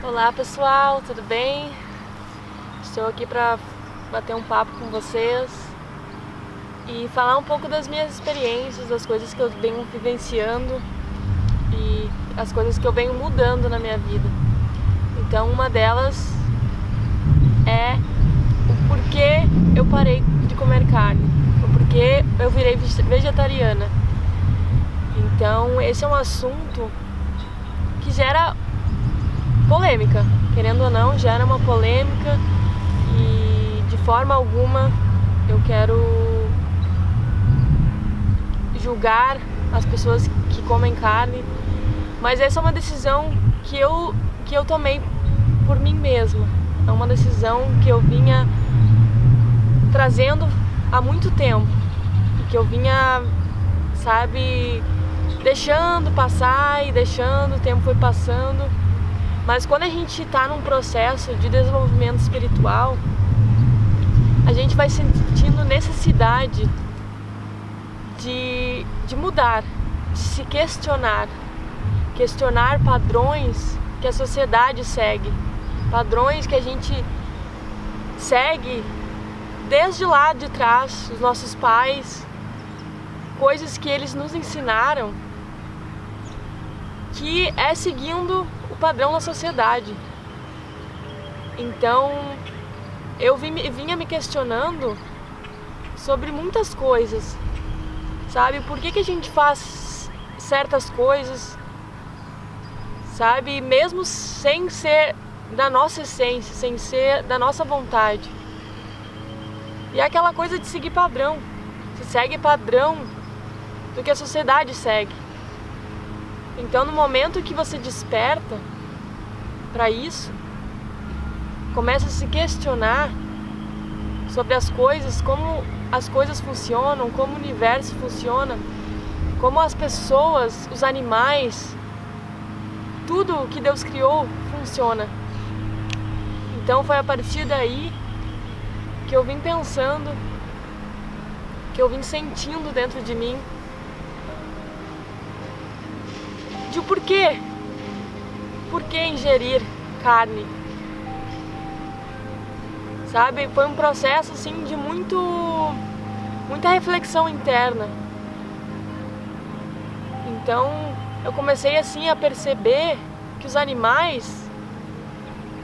Olá pessoal, tudo bem? Estou aqui para bater um papo com vocês e falar um pouco das minhas experiências, das coisas que eu venho vivenciando e as coisas que eu venho mudando na minha vida. Então uma delas é o porquê eu parei de comer carne, o porquê eu virei vegetariana. Então esse é um assunto que gera polêmica, querendo ou não, gera uma polêmica e de forma alguma eu quero julgar as pessoas que comem carne, mas essa é uma decisão que eu tomei por mim mesma. É uma decisão que eu vinha trazendo há muito tempo e que eu vinha, deixando passar e deixando, o tempo foi passando. Mas quando a gente está num processo de desenvolvimento espiritual, a gente vai sentindo necessidade de mudar, de se questionar padrões que a sociedade segue, padrões que a gente segue desde lá de trás, os nossos pais, coisas que eles nos ensinaram, que é seguindo o padrão da sociedade. Então eu vinha me questionando sobre muitas coisas, por que a gente faz certas coisas, mesmo sem ser da nossa essência, sem ser da nossa vontade. E é aquela coisa de seguir padrão, se segue padrão do que a sociedade segue. Então no momento que você desperta para isso, começa a se questionar sobre as coisas, como as coisas funcionam, como o universo funciona, como as pessoas, os animais, tudo que Deus criou funciona. Então foi a partir daí que eu vim pensando, que eu vim sentindo dentro de mim de o porquê. Por que ingerir carne? Foi um processo de muita reflexão interna. Então eu comecei a perceber que os animais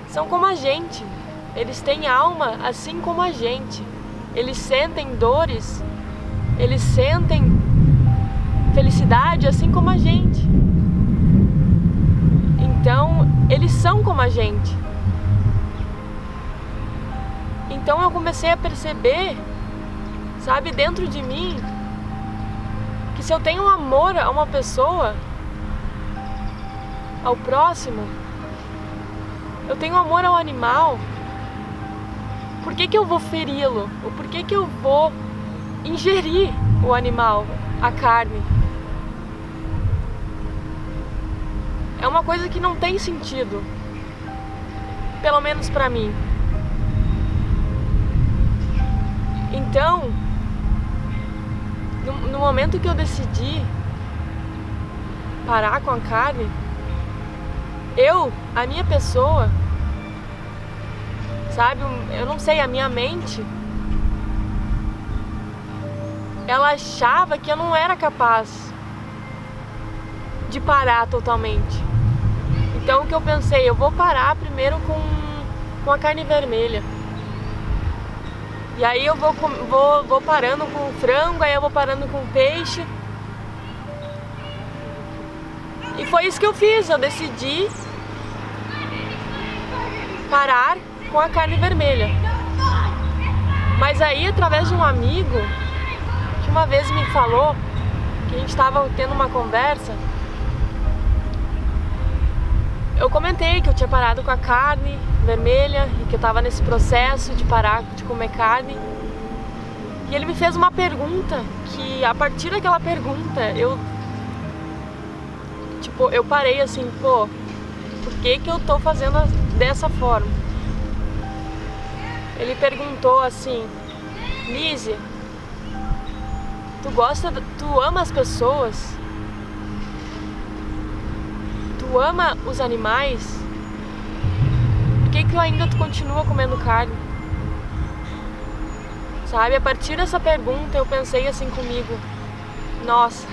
são como a gente. Eles têm alma assim como a gente. Eles sentem dores, eles sentem felicidade assim como a gente. Então, eles são como a gente. Então eu comecei a perceber, dentro de mim, que se eu tenho um amor a uma pessoa, ao próximo, eu tenho amor ao animal, por que eu vou feri-lo? Ou por que eu vou ingerir o animal, a carne? É uma coisa que não tem sentido, pelo menos pra mim. Então, no momento que eu decidi parar com a carne, a minha pessoa, eu não sei, a minha mente, ela achava que eu não era capaz de parar totalmente. Então o que eu pensei, eu vou parar primeiro com a carne vermelha. E aí eu vou parando com o frango, aí eu vou parando com o peixe. E foi isso que eu fiz, eu decidi parar com a carne vermelha. Mas aí, através de um amigo, que uma vez me falou, que a gente estava tendo uma conversa, eu comentei que eu tinha parado com a carne vermelha e que eu estava nesse processo de parar de comer carne. E ele me fez uma pergunta que, a partir daquela pergunta, eu parei por que eu tô fazendo dessa forma? Ele perguntou Nise, tu ama as pessoas? Tu ama os animais? que eu ainda continuo comendo carne? Sabe, a partir dessa pergunta eu pensei assim comigo, nossa,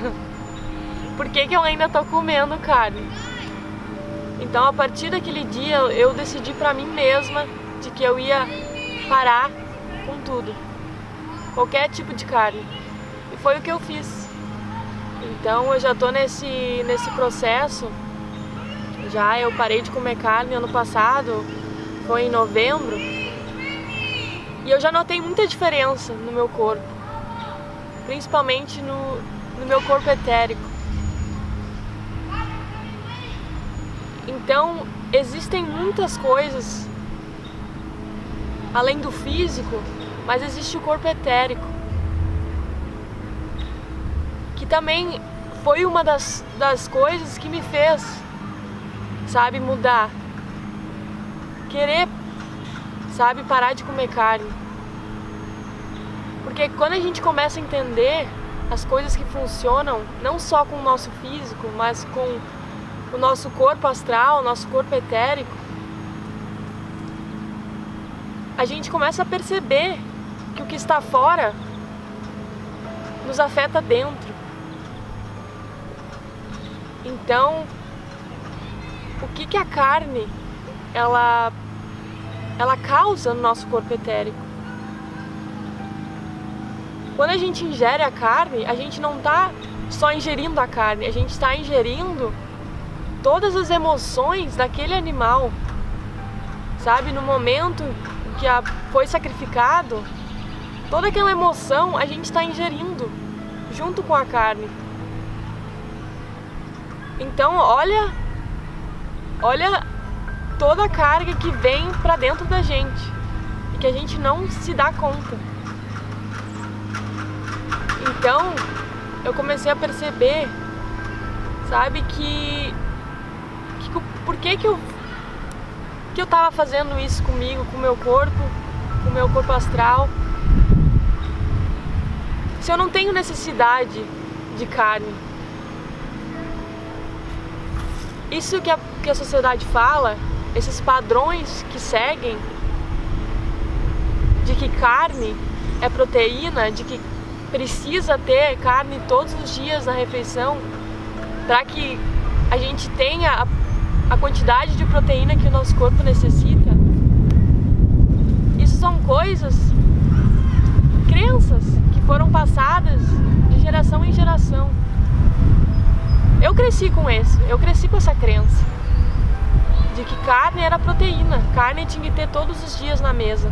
por que eu ainda tô comendo carne? Então a partir daquele dia eu decidi pra mim mesma de que eu ia parar com tudo, qualquer tipo de carne. E foi o que eu fiz. Então eu já tô nesse processo, já eu parei de comer carne ano passado, foi em novembro, e eu já notei muita diferença no meu corpo, principalmente no meu corpo etérico. Então existem muitas coisas além do físico, mas existe o corpo etérico, que também foi uma das coisas que me fez, sabe, mudar, querer, sabe, parar de comer carne. Porque quando a gente começa a entender as coisas que funcionam, não só com o nosso físico, mas com o nosso corpo astral, o nosso corpo etérico, a gente começa a perceber que o que está fora nos afeta dentro. Então, o que a carne ela causa no nosso corpo etérico? Quando a gente ingere a carne, a gente não está só ingerindo a carne, a gente está ingerindo todas as emoções daquele animal, sabe? No momento que foi sacrificado, toda aquela emoção a gente está ingerindo junto com a carne. Então olha toda a carga que vem para dentro da gente e que a gente não se dá conta. Então eu comecei a perceber, sabe, que por que eu tava fazendo isso comigo, com o meu corpo astral, se eu não tenho necessidade de carne. Isso que a sociedade fala, esses padrões que seguem, de que carne é proteína, de que precisa ter carne todos os dias na refeição para que a gente tenha a quantidade de proteína que o nosso corpo necessita. Isso são coisas, crenças que foram passadas de geração em geração. Eu cresci com essa crença de que carne era proteína, carne tinha que ter todos os dias na mesa.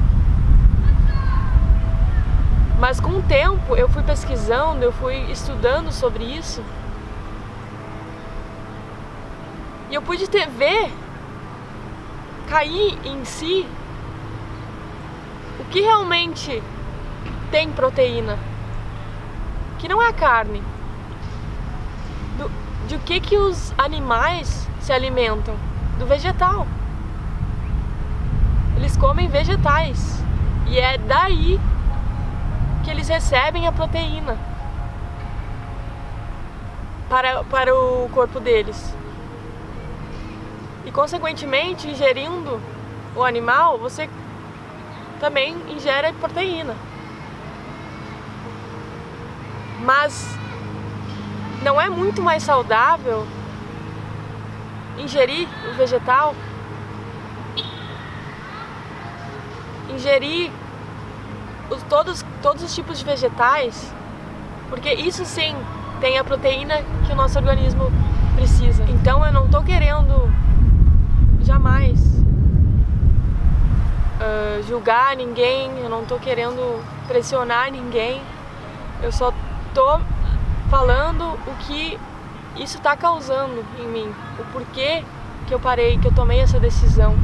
Mas com o tempo eu fui pesquisando, eu fui estudando sobre isso, e eu pude cair em si o que realmente tem proteína, que não é a carne. De que os animais se alimentam? Do vegetal. Eles comem vegetais e é daí que eles recebem a proteína para o corpo deles. E consequentemente, ingerindo o animal, você também ingere proteína. Mas não é muito mais saudável ingerir o vegetal? Ingerir todos os tipos de vegetais? Porque isso sim tem a proteína que o nosso organismo precisa. Então eu não estou querendo jamais julgar ninguém, eu não estou querendo pressionar ninguém, eu só estou falando o que isso está causando em mim, o porquê que eu parei, que eu tomei essa decisão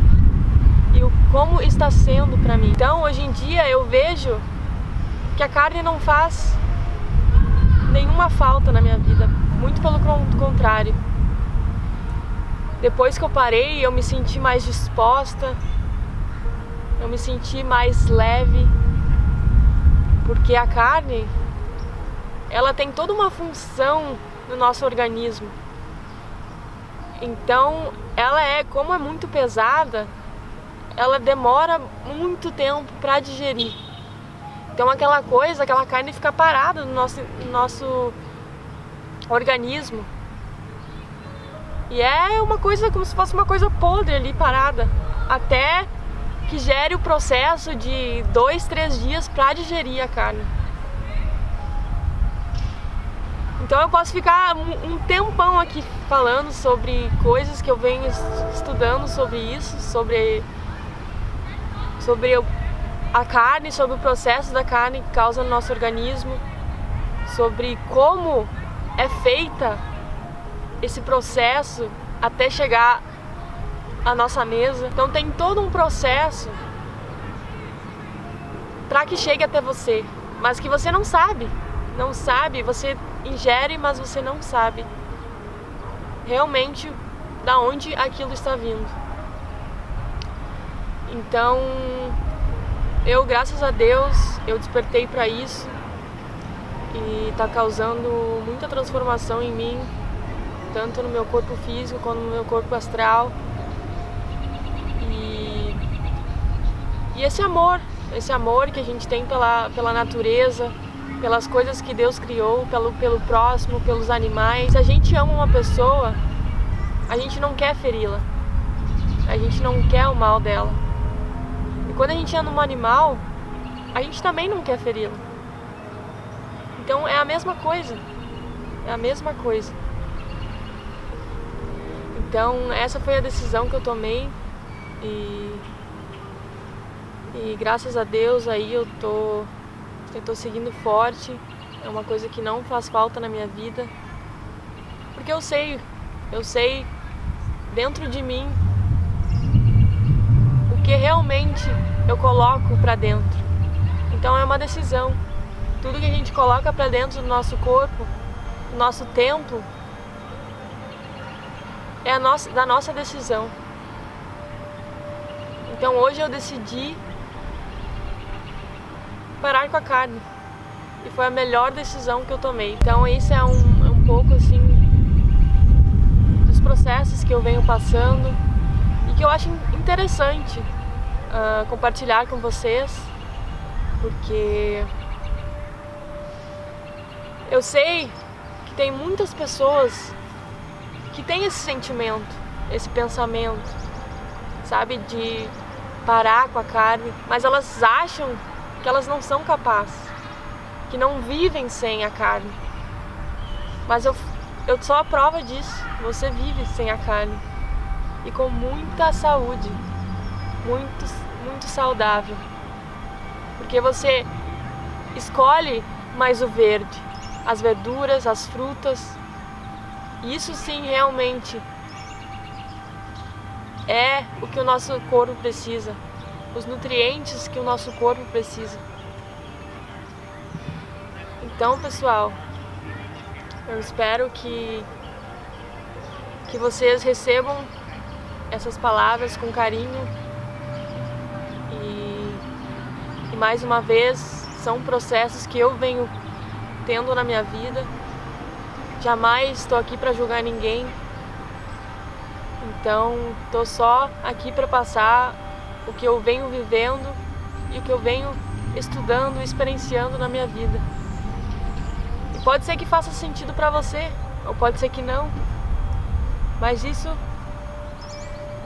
e como está sendo para mim. Então hoje em dia eu vejo que a carne não faz nenhuma falta na minha vida, muito pelo contrário. Depois que eu parei, eu me senti mais disposta, eu me senti mais leve, porque a carne, ela tem toda uma função no nosso organismo. Então, como é muito pesada, ela demora muito tempo para digerir. Então aquela carne fica parada no nosso organismo. E é uma coisa como se fosse uma coisa podre ali parada, até que gere o processo de 2, 3 dias para digerir a carne. Então eu posso ficar um tempão aqui falando sobre coisas que eu venho estudando sobre isso, sobre a carne, sobre o processo da carne que causa no nosso organismo, sobre como é feita esse processo até chegar à nossa mesa. Então tem todo um processo para que chegue até você, mas que você não sabe, você ingere, mas você não sabe realmente da onde aquilo está vindo. Então, eu, graças a Deus, eu despertei para isso e está causando muita transformação em mim, tanto no meu corpo físico quanto no meu corpo astral. E esse amor que a gente tem pela natureza, pelas coisas que Deus criou, pelo próximo, pelos animais. Se a gente ama uma pessoa, a gente não quer feri-la, a gente não quer o mal dela. E quando a gente ama um animal, a gente também não quer feri-la. Então é a mesma coisa, Então essa foi a decisão que eu tomei e graças a Deus aí eu tô seguindo forte. É uma coisa que não faz falta na minha vida, porque eu sei dentro de mim o que realmente eu coloco pra dentro. Então é uma decisão. Tudo que a gente coloca pra dentro do nosso corpo, do nosso templo, é da nossa decisão. Então hoje eu decidi parar com a carne. E foi a melhor decisão que eu tomei. Então esse é um pouco assim dos processos que eu venho passando e que eu acho interessante compartilhar com vocês, porque eu sei que tem muitas pessoas que têm esse sentimento, esse pensamento, sabe, de parar com a carne, mas elas acham que elas não são capazes, que não vivem sem a carne. Mas eu sou a prova disso. Você vive sem a carne e com muita saúde, muito saudável, porque você escolhe mais o verde, as verduras, as frutas. Isso sim realmente é o que o nosso corpo precisa, os nutrientes que o nosso corpo precisa. Então, pessoal, eu espero que vocês recebam essas palavras com carinho e mais uma vez, são processos que eu venho tendo na minha vida. Jamais estou aqui para julgar ninguém. Então, estou só aqui para passar o que eu venho vivendo e o que eu venho estudando, experienciando na minha vida. E pode ser que faça sentido para você, ou pode ser que não. Mas isso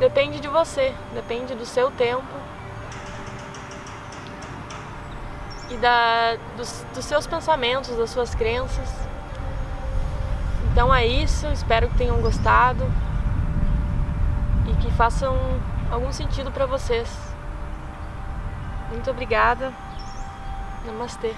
depende de você, depende do seu tempo e dos seus pensamentos, das suas crenças. Então é isso, espero que tenham gostado e que façam algum sentido para vocês. Muito obrigada. Namastê.